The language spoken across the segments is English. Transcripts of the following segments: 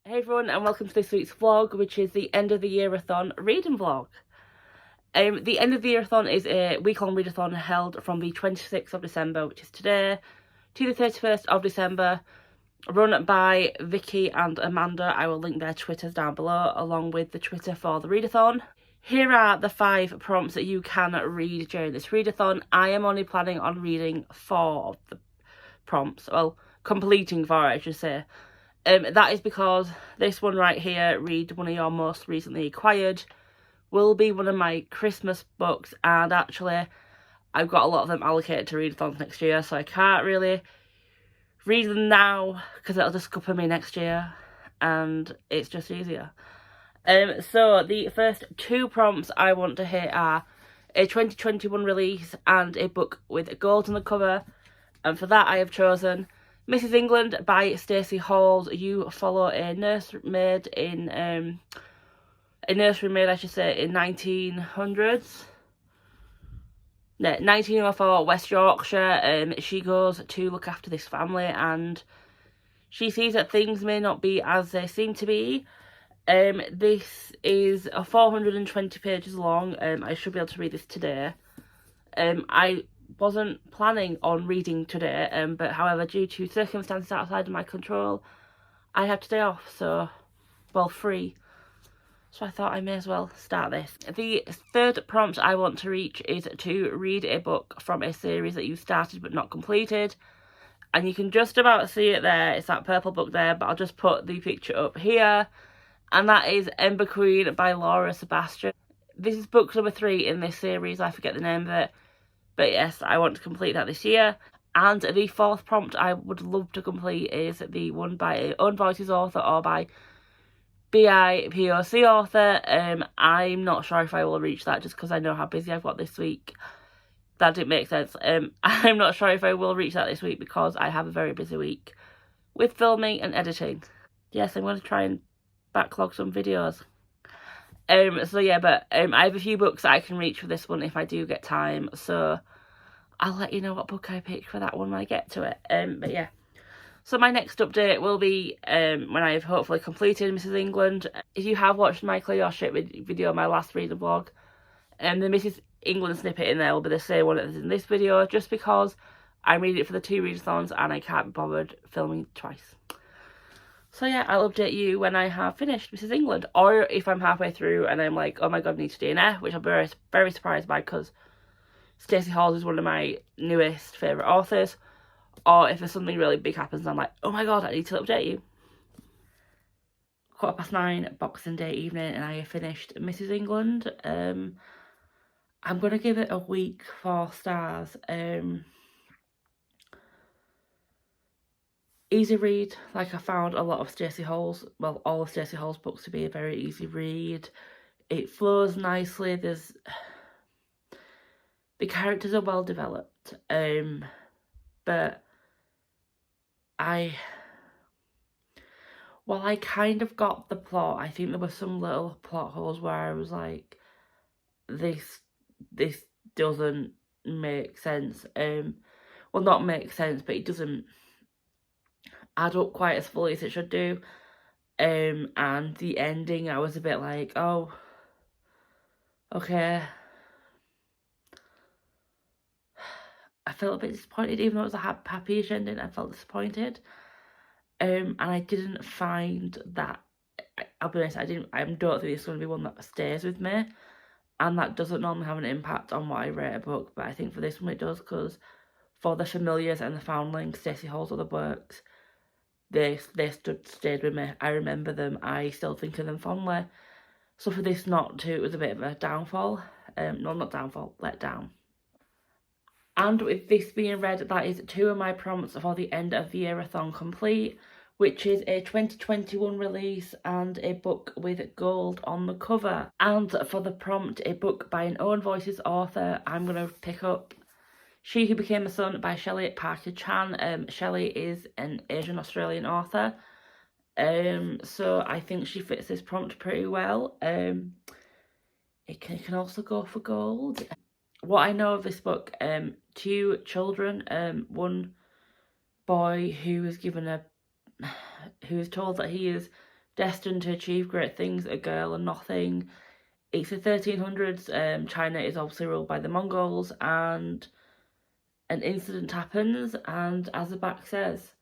Hey everyone, and welcome to this week's vlog, which is the end of the Yearathon reading vlog. The end of the Yearathon is a week-long readathon held from the 26th of December, which is today, to the 31st of December, run by Vicky and Amanda. I will link their Twitters down below, along with the Twitter for the readathon. Here are the 5 prompts that you can read during this readathon. I am only planning on reading 4 of the prompts, well, completing 4 I should say. That is because this one right here, read one of your most recently acquired, will be one of my Christmas books, and actually I've got a lot of them allocated to readathons next year, so I can't really read them now because it'll just scupper me next year and it's just easier. So the first 2 prompts I want to hit are a 2021 release and a book with gold on the cover, and for that I have chosen Mrs. England by Stacey Halls. You follow a nursemaid in in 1900s. No, 1904 West Yorkshire. She goes to look after this family and she sees that things may not be as they seem to be. This is 420 pages long. I should be able to read this today. I wasn't planning on reading today, but however, due to circumstances outside of my control, I had today off, so, well, free. So I thought I may as well start this. The third prompt I want to reach is to read a book from a series that you started but not completed. And you can just about see it there, it's that purple book there, but I'll just put the picture up here. And that is Ember Queen by Laura Sebastian. This is book number 3 in this series, I forget the name of it. But yes, I want to complete that this year. And the 4th prompt I would love to complete is the one by a Own Voices author or by BIPOC author. I'm not sure if I will reach that just because I know how busy I've got this week. That didn't make sense. I'm not sure if I will reach that this week because I have a very busy week with filming and editing. Yes, I'm going to try and backlog some videos. So yeah, but I have a few books that I can reach for this one if I do get time, so I'll let you know what book I picked for that one when I get to it. But yeah, so my next update will be when I've hopefully completed Mrs. England. If you have watched my Clear Your Shit video, my last reading vlog, the Mrs. England snippet in there will be the same one as in this video, just because I'm reading it for the 2 readathons and I can't be bothered filming twice. So yeah, I'll update you when I have finished Mrs. England, or if I'm halfway through and I'm like, oh my god, I need to DNF, which I'm very, very surprised by because Stacey Halls is one of my newest favourite authors, or if there's something really big happens and I'm like, oh my god, I need to update you. 9:15 Boxing Day evening and I have finished Mrs. England. I'm going to give it a week 4 stars. Easy read. Like, I found a lot of Stacey Halls, well, all of Stacey Halls' books to be a very easy read. It flows nicely. The characters are well developed. But while I kind of got the plot, I think there were some little plot holes where I was like, this doesn't make sense. Well, not make sense, but it doesn't add up quite as fully as it should do. And the ending, I was a bit like, oh, okay. I felt a bit disappointed, even though it was a happy-ish ending, I felt disappointed. And I didn't find that, I'll be honest, I don't think it's going to be one that stays with me. And that doesn't normally have an impact on what I rate a book, but I think for this one it does, because for the Familiars and the Foundlings, Stacey Hall's other works, they stayed with me. I remember them. I still think of them fondly. So for this not to, it was a bit of a downfall. No, not downfall, let down. And with this being read, that is 2 of my prompts for the end of the Yearathon complete, which is a 2021 release and a book with gold on the cover. And for the prompt, a book by an Own Voices author, I'm going to pick up She Who Became a Sun by Shelley Parker Chan. Shelley is an Asian Australian author, so I think she fits this prompt pretty well. It can also go for gold. What I know of this book, 2 children, one boy who is told that he is destined to achieve great things, a girl and nothing. It's the 1300s. China is obviously ruled by the Mongols, and an incident happens, and as the back says,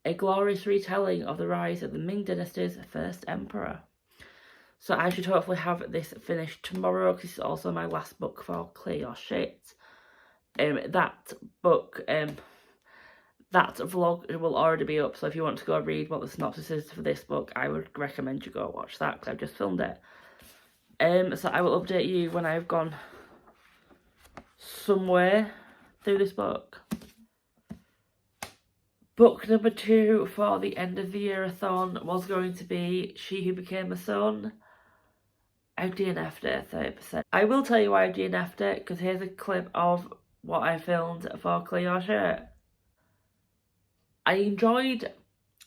a glorious retelling of the rise of the Ming Dynasty's first emperor. So I should hopefully have this finished tomorrow, because it's also my last book for Clear Your Shit. That book, that vlog will already be up, so if you want to go read what the synopsis is for this book, I would recommend you go watch that, because I've just filmed it. So I will update you when I've gone somewhere through this book. Book number 2 for the end of the Yearathon was going to be She Who Became a Son. I've DNF'd it 30%. I will tell you why I've DNF'd it, because here's a clip of what I filmed for Clear Your Shirt. I enjoyed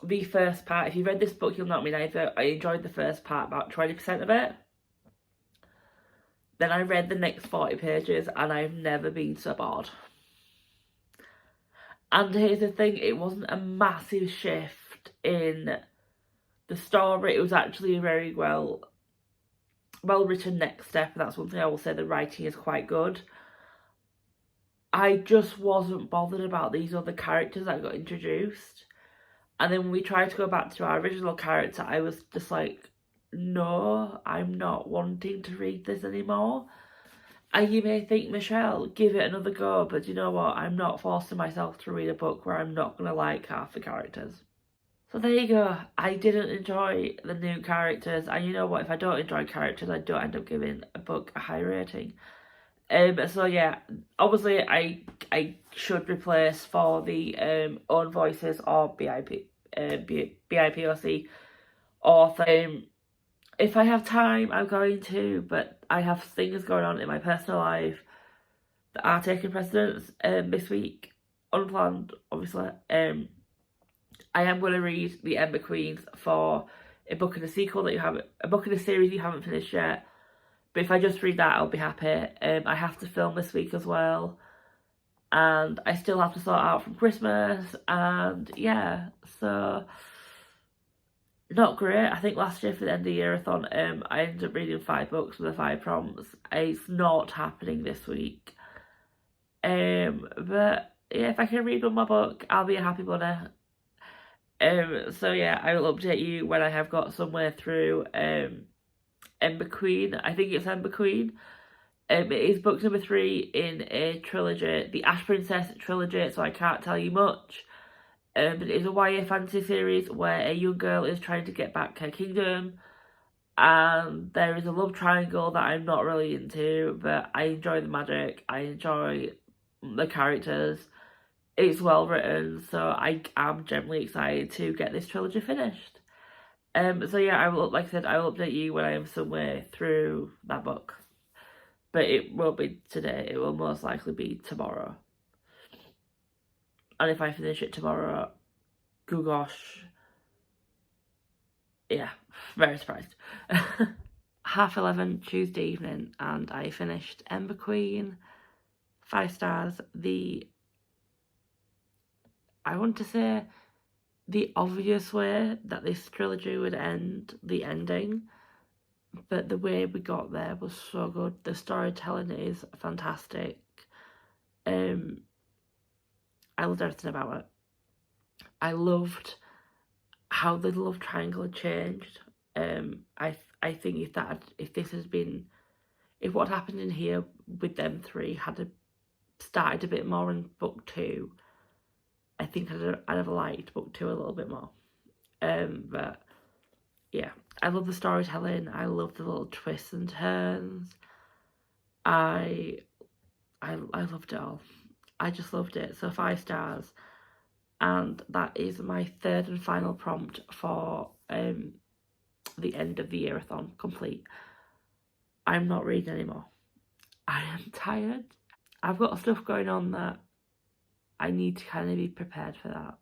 the first part. If you've read this book, you'll not me neither. I enjoyed the first part, about 20% of it. Then I read the next 40 pages and I've never been so bored. And here's the thing, it wasn't a massive shift in the story. It was actually a very well written next step, and that's one thing I will say, the writing is quite good. I just wasn't bothered about these other characters that got introduced. And then when we tried to go back to our original character, I was just like, no, I'm not wanting to read this anymore. And you may think, Michelle, give it another go, but you know what? I'm not forcing myself to read a book where I'm not going to like half the characters. So there you go. I didn't enjoy the new characters, and you know what? If I don't enjoy characters, I don't end up giving a book a high rating. So yeah, obviously I should replace for the own voices or BIPOC author. If I have time, I'm going to, but I have things going on in my personal life that are taking precedence this week, unplanned, obviously. I am going to read The Ember Queens for a book and a sequel that a book and a series you haven't finished yet. But if I just read that, I'll be happy. I have to film this week as well, and I still have to sort out from Christmas, and yeah, so not great. I think last year for the end of the Yearathon, I ended up reading 5 books with the 5 prompts. It's not happening this week. But yeah, if I can read one more book, I'll be a happy bunny. So yeah, I will update you when I have got somewhere through Ember Queen. I think it's Ember Queen. It is book number 3 in a trilogy, the Ash Princess trilogy, so I can't tell you much. But it is a YA fantasy series where a young girl is trying to get back her kingdom, and there is a love triangle that I'm not really into, but I enjoy the magic, I enjoy the characters, it's well written, so I am generally excited to get this trilogy finished. So yeah, like I said, I will update you when I am somewhere through that book. But it won't be today, it will most likely be tomorrow. And if I finish it tomorrow, gosh, yeah, very surprised. 11:30 Tuesday evening, and I finished Ember Queen, 5 stars. I want to say the obvious way that this trilogy would end, the ending, but the way we got there was so good. The storytelling is fantastic. I loved everything about it. I loved how the love triangle had changed. I think if what happened in here with them 3 had started a bit more in book 2, I think I'd have liked book 2 a little bit more. But yeah, I love the storytelling. I love the little twists and turns. I loved it all. I just loved it. So 5 stars. And that is my 3rd and final prompt for the end of the Yearathon complete. I'm not reading anymore. I am tired. I've got stuff going on that I need to kind of be prepared for that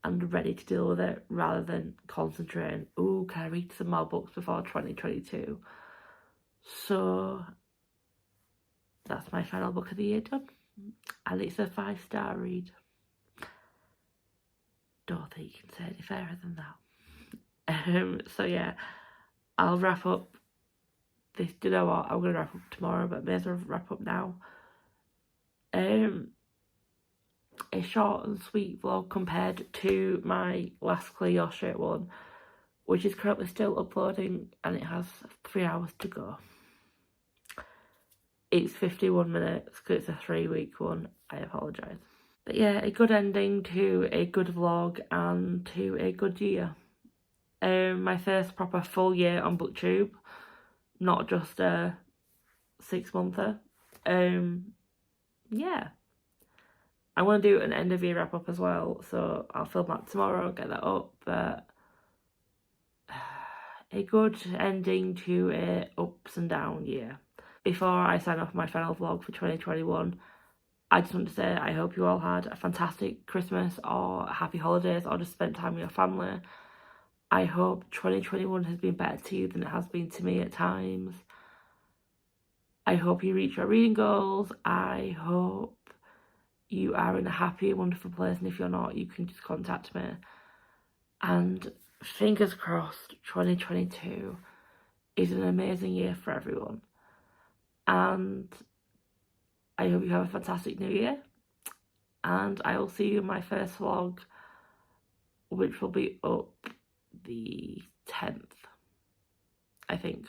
and ready to deal with it, rather than concentrating, oh, can I read some more books before 2022? So that's my final book of the year done, and it's a 5-star read. Don't think you can say any fairer than that. So yeah, I'll wrap up this. Do you know what? I'm going to wrap up tomorrow, but may as well wrap up now. A short and sweet vlog compared to my last Clear Your Shirt one, which is currently still uploading, and it has 3 hours to go. It's 51 minutes because it's a 3-week one. I apologise. But yeah, a good ending to a good vlog and to a good year. My first proper full year on BookTube, not just a 6-monther. Yeah. I'm going to do an end of year wrap up as well, so I'll film that tomorrow and get that up, but a good ending to a ups and down year. Before I sign off my final vlog for 2021, I just want to say I hope you all had a fantastic Christmas or happy holidays or just spent time with your family. I hope 2021 has been better to you than it has been to me at times. I hope you reach your reading goals. I hope you are in a happy, wonderful place, and if you're not, you can just contact me. And fingers crossed, 2022 is an amazing year for everyone. And I hope you have a fantastic new year. And I will see you in my first vlog, which will be up the 10th, I think.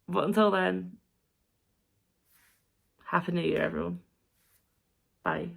But until then, Happy New Year, everyone. Bye.